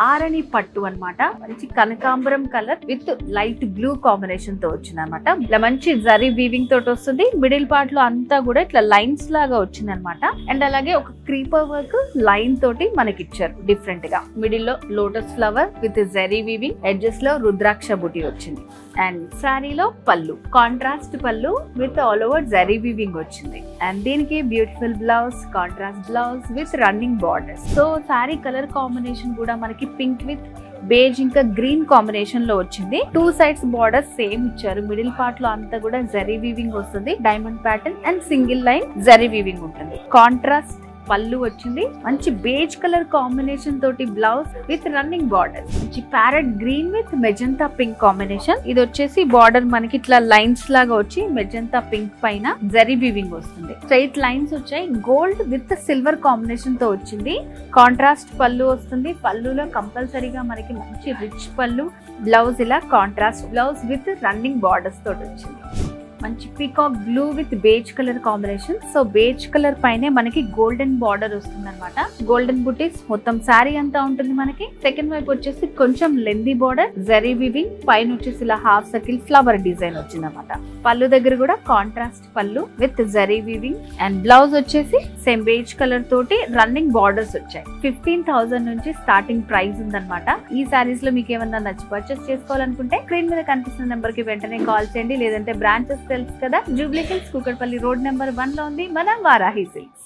ఆరణి పట్టు అన్నమాట. మంచి కనకాంబరం colour with light blue combination తో వచ్చింది అనమాట. ఇలా మంచి జరీ వీవింగ్ తోటి వస్తుంది. మిడిల్ పార్ట్ లో అంతా కూడా ఇట్లా లైన్స్ లాగా వచ్చింది అనమాట. అండ్ అలాగే ఒక క్రీపర్ వర్క్ లైన్ తోటి మనకి ఇచ్చారు డిఫరెంట్ గా. మిడిల్ లో lotus flower with zari weaving, edges లో రుద్రాక్ష బుటీ వచ్చింది. అండ్ శారీలో పళ్ళు కాంట్రాస్ట్ పళ్ళు with all over zari weaving వచ్చింది. అండ్ దీనికి beautiful blouse, contrast blouse with running borders. So sari colour combination కూడా మనకి పింక్ విత్ బేజ్ ఇంకా గ్రీన్ కాంబినేషన్ లో వచ్చింది. 2 సైడ్స్ బార్డర్ సేమ్ ఇచ్చారు. మిడిల్ పార్ట్ లో అంతా కూడా జరీ వీవింగ్ వస్తుంది. Diamond pattern and single line zari weaving ఉంటుంది. కాంట్రాస్ట్ పళ్ళు వచ్చింది. మంచి బేజ్ కలర్ కాంబినేషన్ తోటి బ్లౌజ్ విత్ రన్నింగ్ బార్డర్. మంచి parrot green with magenta pink combination. ఇది వచ్చేసి బార్డర్ మనకి ఇట్లా లైన్స్ లాగా వచ్చి మెజంతా పింక్ పైన జరీ వీవింగ్ వస్తుంది. స్ట్రైట్ లైన్స్ వచ్చాయి. గోల్డ్ విత్ సిల్వర్ కాంబినేషన్ తో వచ్చింది. కాంట్రాస్ట్ పళ్ళు వస్తుంది. పళ్ళులో కంపల్సరీగా మనకి మంచి రిచ్ పళ్ళు. బ్లౌజ్ ఇలా contrast blouse with running borders తోటి వచ్చింది. మంచి peacock blue with beige colour combination. So beige colour పైనే మనకి గోల్డెన్ బార్డర్ వస్తుంది అనమాట. గోల్డెన్ బుటీస్ మొత్తం శారీ అంతా ఉంటుంది మనకి. సెకండ్ వైపు వచ్చేసి కొంచెం లెందీ బార్డర్, జరీ వీవింగ్, పైన వచ్చేసి ఇలా హాఫ్ సర్కిల్ ఫ్లవర్ డిజైన్ వచ్చింది అనమాట. పళ్ళు దగ్గర కూడా కాంట్రాస్ట్ పళ్ళు with zari weaving. And blouse వచ్చేసి సేమ్ బేజ్ కలర్ తోటి రన్నింగ్ బార్డర్స్ వచ్చాయి. 15,000 నుంచి స్టార్టింగ్ ప్రైస్ ఉందన్నమాట. ఈ శారీస్ లో మీకు ఏమన్నా నచ్చి పర్చేస్ చేసుకోవాలనుకుంటే స్క్రీన్ మీద కనిపిస్తున్న నెంబర్ కి వెంటనే కాల్ చేయండి. లేదంటే బ్రాంచెస్ తెలుసు కదా, Jubilee hills, Kukatpally road number 1 లో ఉంది మన వారాహి సిల్క్స్.